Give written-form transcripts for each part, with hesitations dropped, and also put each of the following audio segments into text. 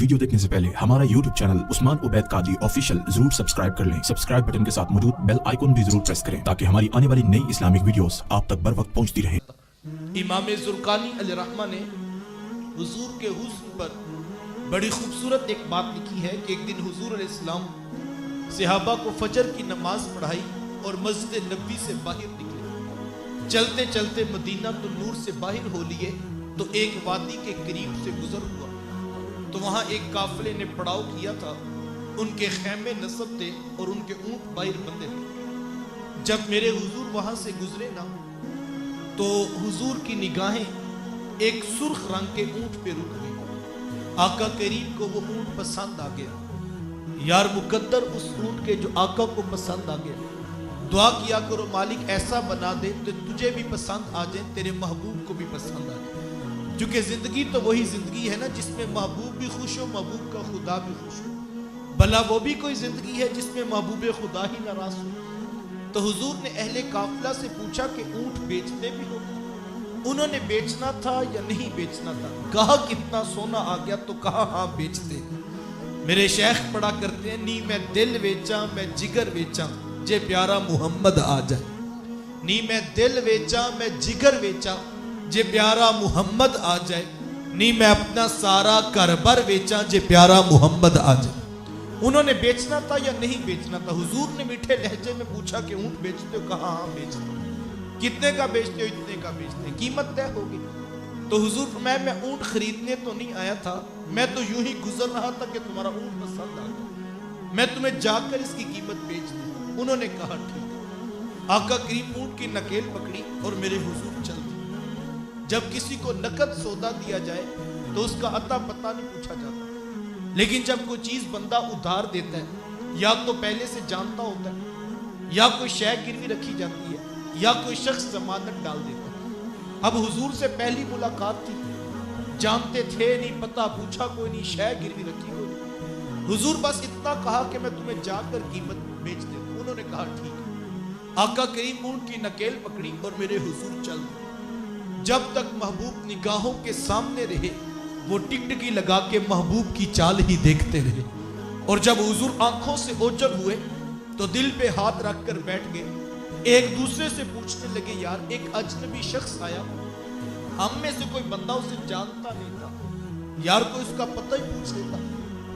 Video دیکھنے سے پہلے ہمارا یوٹیوب چینل عثمان عبید قادری آفیشیل ضرور سبسکرائب کر لیں۔ سبسکرائب بٹن کے ساتھ موجود بیل آئیکن بھی ضرور پریس کریں تاکہ ہماری آنے والی نئی اسلامک ویڈیوز آپ تک بر وقت پہنچتی رہیں۔ امام زرقانی علیہ رحمہ نے حضور کے حسن پر بڑی خوبصورت ایک بات لکھی ہے کہ ایک دن حضور علیہ السلام صحابہ کو فجر کی نماز پڑھائی اور مسجد نبوی سے باہر نکلے۔ چلتے چلتے مدینہ تو نور سے باہر ہو لیے تو ایک وادی کے قریب سے گزر ہوا تو وہاں ایک قافلے نے پڑاؤ کیا تھا۔ ان کے خیمے نصب تھے اور ان کے اونٹ باہر بندھے تھے۔ جب میرے حضور وہاں سے گزرے نا تو حضور کی نگاہیں ایک سرخ رنگ کے اونٹ پہ رک گئی۔ آقا کریم کو وہ اونٹ پسند آ گیا۔ یار مقدر اس اونٹ کے جو آقا کو پسند آ گیا، دعا کیا کرو مالک ایسا بنا دے تو تجھے بھی پسند آ جائے، تیرے محبوب کو بھی پسند آ جائے۔ کیونکہ زندگی تو وہی زندگی ہے نا جس میں محبوب بھی خوش ہو، محبوب کا خدا بھی خوش ہو۔ بھلا وہ بھی کوئی زندگی ہے جس میں محبوب خدا ہی ناراض ہو؟ تو حضور نے اہل قافلہ سے پوچھا کہ اونٹ بیچتے بھی ہو؟ انہوں نے بیچنا تھا یا نہیں بیچنا تھا؟ کہا کتنا سونا آ گیا تو کہا ہاں بیچتے۔ میرے شیخ پڑھا کرتے ہیں نی میں دل ویچاں میں جگر ویچاں جے پیارا محمد آ جائے۔ نی میں دل ویچاں میں جگر ویچاں جے پیارا محمد آ جائے۔ نی میں اپنا سارا کاربار ویچاں جے پیارا محمد آ جائے۔ انہوں نے بیچنا تھا یا نہیں بیچنا تھا؟ حضور نے میٹھے لہجے میں پوچھا کہ اونٹ بیچتے ہو؟ کہا ہاں بیچتے۔ کتنے کا بیچتے ہو؟ اتنے کا بیچتے۔ قیمت طے ہوگی؟ تو حضور فرمایا میں اونٹ خریدنے تو نہیں آیا تھا، میں تو یوں ہی گزر رہا تھا کہ تمہارا اونٹ پسند آ گیا، میں تمہیں جا کر اس کی قیمت بیچ دوں۔ انہوں نے کہا ٹھیک۔ آقا کریم اونٹ کی نکیل پکڑی اور میرے حضور چل دی۔ جب کسی کو نقد سودا دیا جائے تو اس کا عطا پتہ نہیں پوچھا جاتا، لیکن جب کوئی چیز بندہ ادھار دیتا ہے یا تو پہلے سے جانتا ہوتا ہے یا کوئی شے گروی رکھی جاتی ہے یا کوئی شخص ضمانت ڈال دیتا ہے۔ اب حضور سے پہلی ملاقات تھی، جانتے تھے نہیں، پتہ پوچھا کوئی نہیں، شے گروی رکھی کوئی نہیں۔ حضور بس اتنا کہا کہ میں تمہیں جا کر قیمت بیچ دے دوں۔ انہوں نے کہا ٹھیک ہے۔ آقا کریم اونٹ کی نکیل پکڑی اور میرے حضور چل دی۔ جب تک محبوب نگاہوں کے سامنے رہے وہ ٹکٹکی لگا کے محبوب کی چال ہی دیکھتے رہے، اور جب حضور آنکھوں سے اوجل ہوئے تو دل پہ ہاتھ رکھ کر بیٹھ گئے۔ ایک دوسرے سے پوچھنے لگے یار ایک اجنبی شخص آیا، ہم میں سے کوئی بندہ اسے جانتا نہیں تھا، یار کوئی اس کا پتہ ہی پوچھ لیتا۔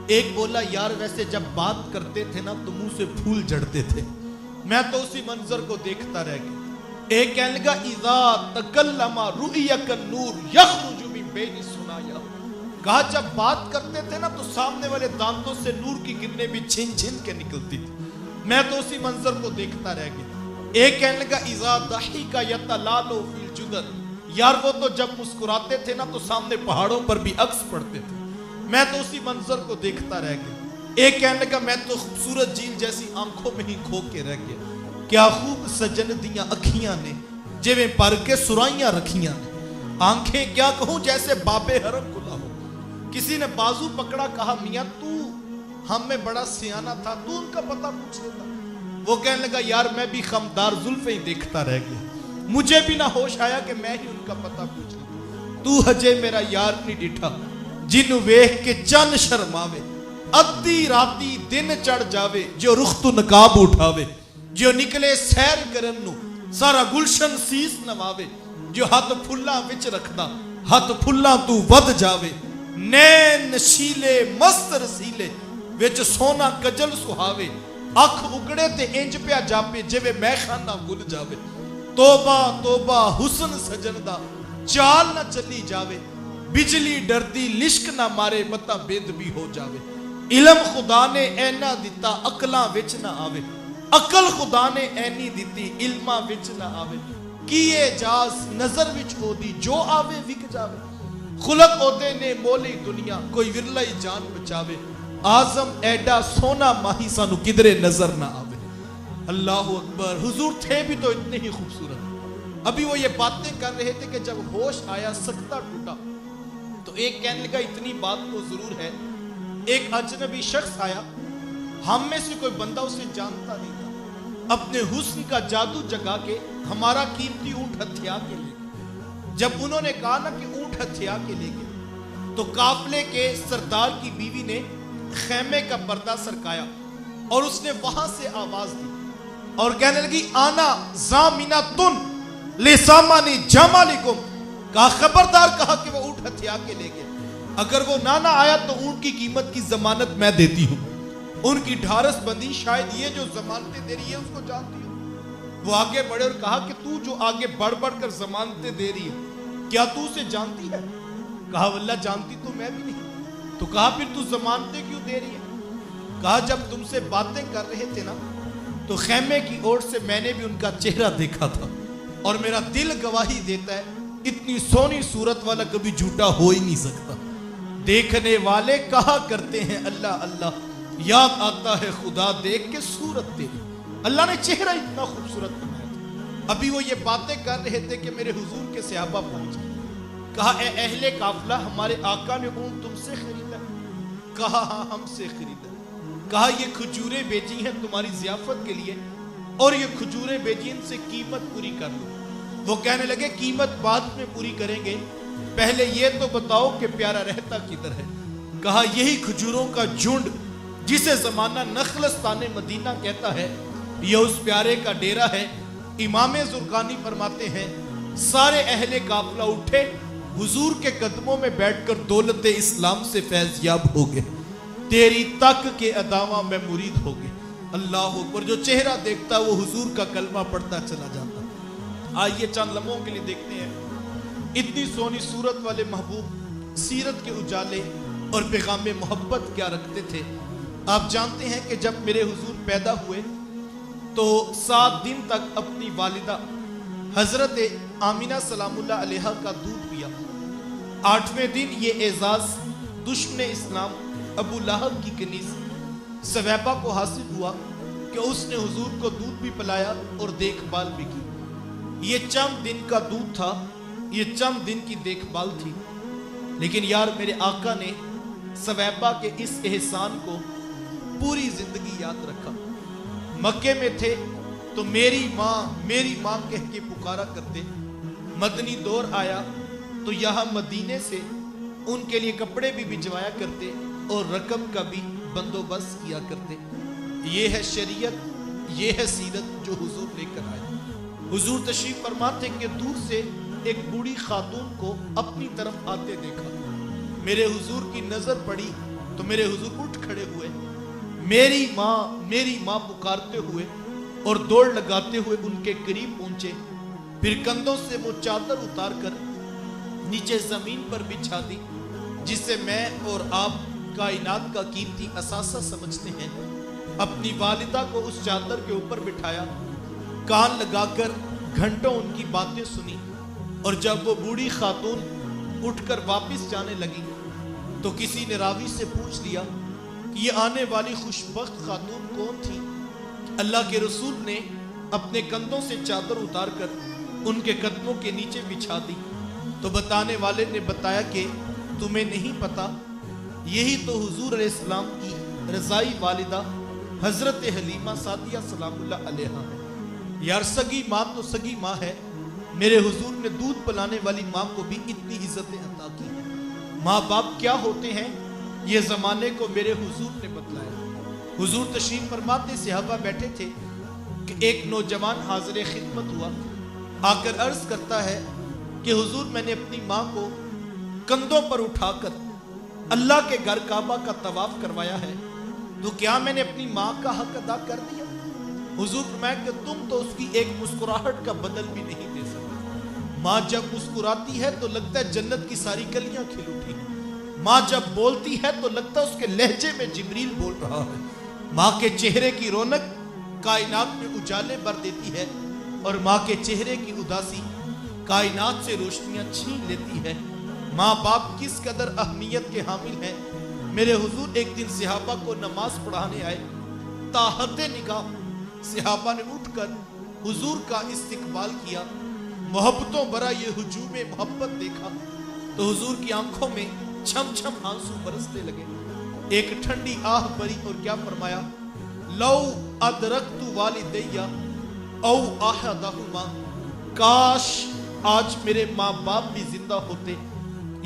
ایک بولا یار ویسے جب بات کرتے تھے نا تو منہ سے پھول جھڑتے تھے، میں تو اسی منظر کو دیکھتا رہ گیا۔ ایک کہنے لگا اذا تکلم رؤیک النور یخرج من بین ثنایا، کہا جب بات کرتے تھے نا تو سامنے والے دانتوں سے نور کی کرنیں بھی چھن چھن کے نکلتی تھی، میں تو اسی منظر کو دیکھتا رہ گیا۔ ایک کہنے لگا اذا ضحک یتلال فی الجدر، یار وہ تو جب مسکراتے تھے نا تو سامنے پہاڑوں پر بھی عکس پڑتے تھے، میں تو اسی منظر کو دیکھتا رہ گیا۔ ایک کہنے لگا میں تو خوبصورت جھیل جیسی آنکھوں میں ہی کھو کے رہ گیا، کیا خوب سجن دیاں اکھیاں نے جویں پر کے سرائیاں رکھیاں نے، آنکھیں کیا کہوں جیسے باب حرم کھلا ہو۔ کسی نے بازو پکڑا، کہا میاں تو ہم میں بڑا سیانہ تھا، تو ان کا پتہ پوچھ لیتا۔ وہ کہنے لگا یار میں بھی خمدار زلفیں ہی دیکھتا رہ گیا، مجھے بھی نہ ہوش آیا کہ میں ہی ان کا پتہ پوچھ لیتا۔ تو ہجے میرا یار نہیں ڈٹھا جنوں ویکھ کے چن شرماوے، ادھی راتی دن چڑھ جاوے جو رخ تو نقاب اٹھاوے، جو نکلے سیر کرن نو سارا گلشن سیس نواوے، جو ہاتھ پھلاں وچ رکھدا ہاتھ پھلاں تو ود جاوے، نین نشیلے مست رسیلے وچ سونا کجل سہاوے، اکھ اگڑے تے انج پیا جاپے جویں میخانہ گل جاوے۔ توبہ توبہ حسن سجن دا چال نہ چلی جاوے، بجلی ڈردی لشک نہ مارے متا بند بھی ہو جاوے۔ علم خدا نے اینا دیتا عقلاں وچ نہ آوے، عقل خدا نے اینی دیتی علماں وچ نہ آوے۔ کیے جاز نظر وچ ہو دی جو آوے وک جاوے، خلق ہوتے نے مولی دنیا کوئی ورلائی جان بچاوے، آزم ایڈا سونا ماہی سانو کدرے نظر نہ آوے۔ اللہ اکبر، حضور تھے بھی تو اتنے ہی خوبصورت۔ ابھی وہ یہ باتیں کر رہے تھے کہ جب ہوش آیا سکتہ ٹوٹا تو ایک کہنے لگا اتنی بات تو ضرور ہے، ایک اجنبی شخص آیا، ہم میں سے کوئی بندہ اسے جانتا نہیں تھا، اپنے حسن کا جادو جگا کے ہمارا قیمتی اونٹ ہتھیا کے لے گئے۔ جب انہوں نے کہا نا کہ اونٹ ہتھیا کے لے گئے تو قافلے کے سردار کی بیوی نے خیمے کا پردہ سرکایا اور اس نے وہاں سے آواز دی اور کہنے لگی آنا زامنتن لسامانی جمالکم، کہا خبردار، کہا کہ وہ اونٹ ہتھیا کے لے گیا، اگر وہ نہ آیا تو اونٹ کی قیمت کی ضمانت میں دیتی ہوں۔ ان کی ڈھارس بندی، شاید یہ جو ضمانتیں دے رہی ہے اس کو جانتی ہوں۔ وہ آگے بڑھے اور کہا کہ تو جو آگے بڑھ بڑھ کر ضمانتیں دے رہی ہے، کیا تو اسے جانتی ہے؟ کہا واللہ جانتی تو میں بھی نہیں۔ تو کہا پھر تو ضمانتیں کیوں دے رہی ہے؟ کہا جب تم سے باتیں کر رہے تھے نا تو خیمے کی اوٹ سے میں نے بھی ان کا چہرہ دیکھا تھا اور میرا دل گواہی دیتا ہے اتنی سونی صورت والا کبھی جھوٹا ہو ہی نہیں سکتا۔ دیکھنے والے کہا کرتے ہیں اللہ اللہ، یاد آتا ہے خدا دیکھ کے صورت تیری۔ اللہ نے چہرہ اتنا خوبصورت بنایا تھا۔ ابھی وہ یہ باتیں کر رہے تھے کہ میرے حضور کے صحابہ پہنچ گئے۔ کہا اے اہل قافلہ، ہمارے آقا نے اونٹ تم سے خریدا؟ کہا ہاں ہم سے خریدا۔ کہا یہ کھجوریں بیچی ہیں تمہاری ضیافت کے لیے اور یہ کھجوریں بیچی ان سے قیمت پوری کر دو۔ وہ کہنے لگے قیمت بعد میں پوری کریں گے، پہلے یہ تو بتاؤ کہ پیارا رہتا کدھر ہے؟ کہا یہی کھجوروں کا جھنڈ جسے زمانہ نخلستان مدینہ کہتا ہے، یہ اس پیارے کا ڈیرا ہے۔ امام زرقانی فرماتے ہیں سارے اہل قافلہ اٹھے، حضور کے قدموں میں بیٹھ کر دولت اسلام سے فیض یاب ہو گئے، تیری تک کے اداواں میں مرید ہو گئے۔ اللہ اکبر، جو چہرہ دیکھتا وہ حضور کا کلمہ پڑھتا چلا جاتا۔ آئیے چند لمحوں کے لیے دیکھتے ہیں اتنی سونی صورت والے محبوب سیرت کے اجالے اور پیغام محبت کیا رکھتے تھے۔ آپ جانتے ہیں کہ جب میرے حضور پیدا ہوئے تو 7 دن تک اپنی والدہ حضرت آمینہ سلام اللہ علیہا کا دودھ پیا۔ 8ویں دن یہ اعزاز دشمن اسلام ابو لہب کی کنیز سویبہ کو حاصل ہوا کہ اس نے حضور کو دودھ بھی پلایا اور دیکھ بھال بھی کی۔ یہ چند دن کا دودھ تھا، یہ چند دن کی دیکھ بھال تھی، لیکن یار میرے آقا نے سویبہ کے اس احسان کو پوری زندگی یاد رکھا۔ مکے میں تھے تو میری ماں کہہ کے پکارا کرتے، مدنی دور آیا تو یہاں مدینے سے ان کے لیے کپڑے بھی بھجوایا کرتے اور رقم کا بھی بندوبست کیا کرتے۔ یہ ہے شریعت، یہ ہے سیرت جو حضور لے کر آئے۔ حضور تشریف فرماتے کہ دور سے ایک بوڑھی خاتون کو اپنی طرف آتے دیکھا، میرے حضور کی نظر پڑی تو میرے حضور اٹھ کھڑے ہوئے، میری ماں پکارتے ہوئے اور دوڑ لگاتے ہوئے ان کے قریب پہنچے، پھر کندھوں سے وہ چادر اتار کر نیچے زمین پر بچھا دی، جسے میں اور آپ کائنات کا قیمتی اثاثہ سمجھتے ہیں۔ اپنی والدہ کو اس چادر کے اوپر بٹھایا، کان لگا کر گھنٹوں ان کی باتیں سنی، اور جب وہ بوڑھی خاتون اٹھ کر واپس جانے لگی تو کسی نے راوی سے پوچھ لیا کہ یہ آنے والی خوشبخت خاتون کون تھی؟ اللہ کے رسول نے اپنے کندھوں سے چادر اتار کر ان کے قدموں کے نیچے بچھا دی، تو بتانے والے نے بتایا کہ تمہیں نہیں پتا، یہی تو حضور علیہ السلام کی رضائی والدہ حضرت حلیمہ سعدیہ سلام اللہ علیہا ہے۔ یار سگی ماں تو سگی ماں ہے، میرے حضور نے دودھ پلانے والی ماں کو بھی اتنی عزتیں عطا کی ہیں۔ ماں باپ کیا ہوتے ہیں یہ زمانے کو میرے حضور نے بتلایا۔ حضور تشریف فرماتے صحابہ بیٹھے تھے کہ ایک نوجوان حاضر خدمت ہوا، آ کر عرض کرتا ہے کہ حضور میں نے اپنی ماں کو کندھوں پر اٹھا کر اللہ کے گھر کعبہ کا طواف کروایا ہے، تو کیا میں نے اپنی ماں کا حق ادا کر دیا؟ حضور فرمایا کہ تم تو اس کی ایک مسکراہٹ کا بدل بھی نہیں دے سکتے۔ ماں جب مسکراتی ہے تو لگتا ہے جنت کی ساری کلیاں کھل اٹھی، ماں جب بولتی ہے تو لگتا ہے اس کے لہجے میں جبریل بول رہا ہے۔ ماں کے چہرے کی رونق کائنات میں اجالے بھر دیتی ہے، اور ماں کے چہرے کی اداسی کائنات سے روشنیاں چھین لیتی ہے۔ ماں باپ کس قدر اہمیت کے حامل ہیں۔ میرے حضور ایک دن صحابہ کو نماز پڑھانے آئے، تاحت نگاہ صحابہ نے اٹھ کر حضور کا استقبال کیا، محبتوں برا یہ ہجوم محبت دیکھا تو حضور کی آنکھوں میں چھم چھم آنسو برسنے لگے۔ ایک ٹھنڈی آہ بری اور کیا فرمایا، لو ادرکت والدیہ او احدہما، کاش آج میرے ماں باپ بھی زندہ ہوتے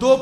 2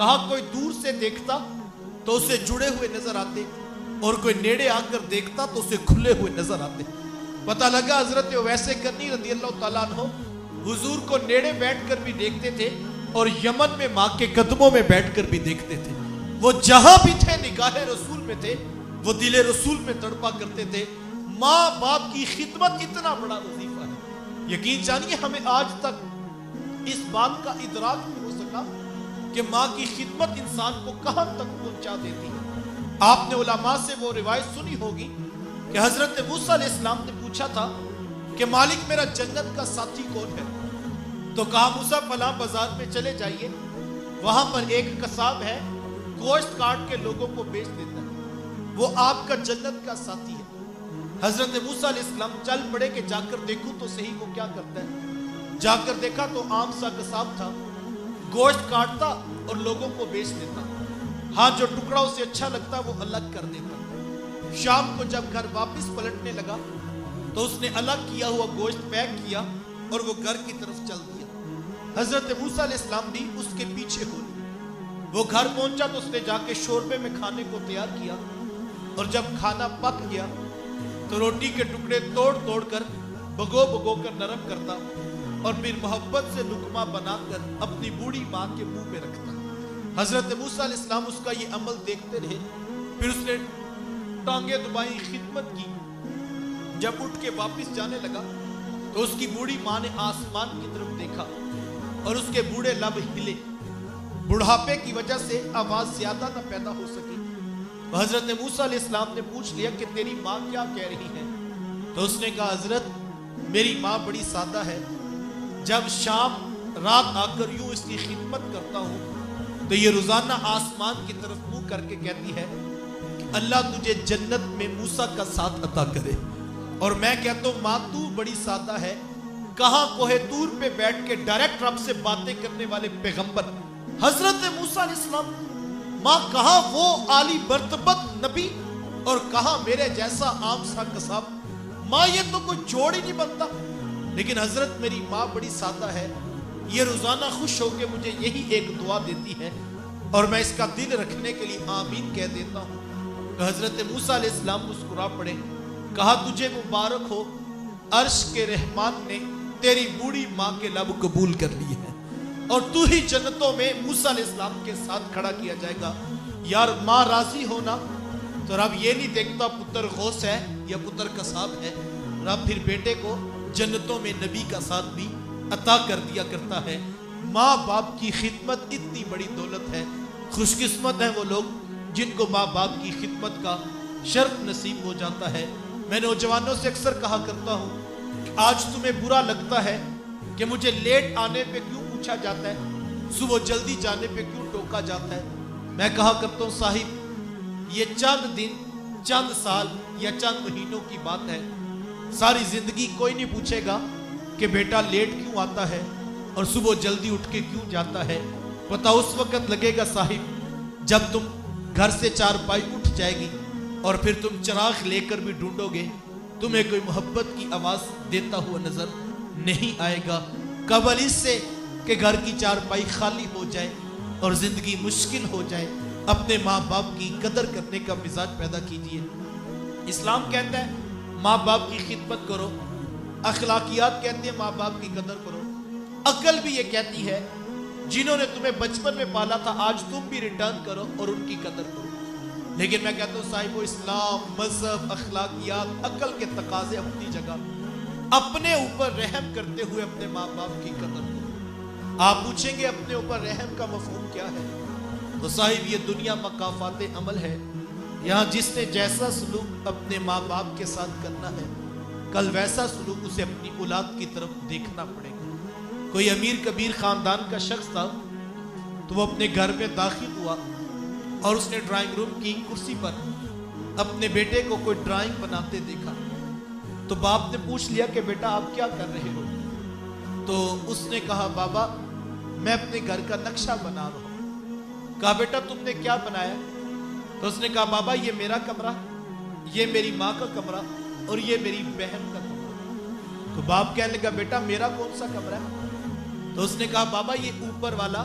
کہا کوئی دور سے دیکھتا تو اسے جڑے ہوئے نظر آتے اور کوئی نیڑے آ کر دیکھتا تو اسے کھلے ہوئے نظر آتے. پتہ لگا حضرت اویس کرنی رضی اللہ تعالیٰ عنہ حضور کو نیڑے بیٹھ کر بھی دیکھتے تھے اور یمن میں ماں کے قدموں میں بیٹھ کر بھی دیکھتے تھے. وہ جہاں بھی تھے نگاہ رسول میں تھے, وہ دل رسول میں تڑپا کرتے تھے. ماں باپ کی خدمت اتنا بڑا وظیفہ ہے. یقین جانیے ہمیں آج تک اس بات کا ادراک نہیں ہو سکا کہ ماں کی خدمت انسان کو کہاں تک پہنچا دیتی ہے. آپ نے علماء سے وہ روایت سنی ہوگی کہ حضرت موسیٰ علیہ السلام نے پوچھا تھا کہ مالک میرا جنت کا ساتھی کون ہے؟ تو کہا موسیٰ فلاں بازار میں چلے جائیے, وہاں پر ایک قصاب ہے, گوشت کاٹ کے لوگوں کو بیچ دیتا ہے, وہ آپ کا جنت کا ساتھی ہے. حضرت موسیٰ علیہ السلام چل پڑے کہ جا کر دیکھوں تو صحیح وہ کیا کرتا ہے. جا کر دیکھا تو عام سا قصاب تھا, گوشت کاٹتا اور لوگوں کو بیچ دیتا. ہاں جو ٹکڑا اسے اچھا لگتا وہ الگ کر دیتا. شام کو جب گھر واپس پلٹنے لگا تو اس نے الگ کیا ہوا گوشت پیک کیا اور وہ گھر کی طرف چل دیا. حضرت موسیٰ علیہ السلام بھی اس کے پیچھے ہو لی. وہ گھر پہنچا تو اس نے جا کے شوربے میں کھانے کو تیار کیا اور جب کھانا پک گیا تو روٹی کے ٹکڑے توڑ توڑ کر بھگو بھگو کر نرم کرتا اور پھر محبت سے لقمہ بنا کر اپنی بوڑھی ماں کے منہ میں رکھتا. حضرت موسیٰ علیہ السلام اس کا یہ عمل دیکھتے رہے. پھر اس نے ٹانگیں دبائی, خدمت کی. جب اٹھ کے واپس جانے لگا تو اس کی بوڑھی ماں نے آسمان کی طرف دیکھا اور اس کے بوڑھے لب ہلے. بڑھاپے کی وجہ سے آواز زیادہ نہ پیدا ہو سکی. حضرت موسیٰ علیہ السلام نے پوچھ لیا کہ تیری ماں کیا کہہ رہی ہے؟ تو اس نے کہا حضرت میری ماں بڑی سادہ ہے. جب شام رات آ کر یوں اس کی خدمت کرتا ہوں تو یہ روزانہ آسمان کی طرف منہ کر کے کہتی ہے کہ اللہ تجھے جنت میں موسیٰ کا ساتھ عطا کرے. اور میں کہتا ہوں ماں تو بڑی سادہ ہے, کہاں کوہ طور پہ بیٹھ کے ڈائریکٹ رب سے باتیں کرنے والے پیغمبر حضرت موسیٰ علیہ السلام, ماں کہاں وہ عالی مرتبت نبی اور کہاں میرے جیسا عام سا قصاب. ماں یہ تو کوئی جوڑ ہی نہیں بنتا. لیکن حضرت میری ماں بڑی سادہ ہے, یہ روزانہ خوش ہو کے مجھے یہی ایک دعا دیتی ہے اور میں اس کا دل رکھنے کے لیے آمین کہہ دیتا ہوں. تو حضرت موسیٰ علیہ السلام مسکرا پڑے. کہا تجھے مبارک ہو, عرش کے رحمان نے تیری بوڑھی ماں کے لب قبول کر لیے ہیں اور تو ہی جنتوں میں موسیٰ علیہ السلام کے ساتھ کھڑا کیا جائے گا. یار ماں راضی ہونا تو رب یہ نہیں دیکھتا پتر غوث ہے یا پتر قصاب ہے, رب پھر بیٹے کو جنتوں میں نبی کا ساتھ بھی عطا کر دیا کرتا ہے. ماں باپ کی خدمت اتنی بڑی دولت ہے. خوش قسمت ہیں وہ لوگ جن کو ماں باپ کی خدمت کا شرف نصیب ہو جاتا ہے. میں نوجوانوں سے اکثر کہا کرتا ہوں کہ آج تمہیں برا لگتا ہے کہ مجھے لیٹ آنے پہ کیوں پوچھا جاتا ہے, صبح جلدی جانے پہ کیوں ٹوکا جاتا ہے. میں کہا کرتا ہوں صاحب یہ چند دن, چند سال یا چند مہینوں کی بات ہے. ساری زندگی کوئی نہیں پوچھے گا کہ بیٹا لیٹ کیوں آتا ہے اور صبح جلدی اٹھ کے کیوں جاتا ہے. پتہ اس وقت لگے گا صاحب جب تم گھر سے چارپائی اٹھ جائے گی اور پھر تم چراغ لے کر بھی ڈھونڈو گے, تمہیں کوئی محبت کی آواز دیتا ہوا نظر نہیں آئے گا. قبل اس سے کہ گھر کی چارپائی خالی ہو جائے اور زندگی مشکل ہو جائے, اپنے ماں باپ کی قدر کرنے کا مزاج پیدا کیجئے. اسلام کہتا ہے ماں باپ کی خدمت کرو, اخلاقیات کہتے ہیں ماں باپ کی قدر کرو, عقل بھی یہ کہتی ہے جنہوں نے تمہیں بچپن میں پالا تھا آج تم بھی ریٹرن کرو اور ان کی قدر کرو. لیکن میں کہتا ہوں صاحب وہ اسلام, مذہب, اخلاقیات, عقل کے تقاضے اپنی جگہ, اپنے اوپر رحم کرتے ہوئے اپنے ماں باپ کی قدر کرو. آپ پوچھیں گے اپنے اوپر رحم کا مفہوم کیا ہے, تو صاحب یہ دنیا مقافات عمل ہے. یہاں جس نے جیسا سلوک اپنے ماں باپ کے ساتھ کرنا ہے کل ویسا سلوک اسے اپنی اولاد کی طرف دیکھنا پڑے گا. کوئی امیر کبیر خاندان کا شخص تھا تو وہ اپنے گھر میں داخل ہوا اور اس نے ڈرائنگ روم کی کرسی پر اپنے بیٹے کو کوئی ڈرائنگ بناتے دیکھا. تو باپ نے پوچھ لیا کہ بیٹا آپ کیا کر رہے ہو؟ تو اس نے کہا بابا میں اپنے گھر کا نقشہ بنا رہا ہوں. کہا بیٹا تم نے کیا بنایا؟ تو اس نے کہا بابا یہ میرا کمرہ, یہ میری ماں کا کمرہ اور یہ میری بہن کا کمرہ. تو باپ کہنے لگا بیٹا میرا کون سا کمرہ ہے؟ تو اس نے کہا بابا یہ اوپر والا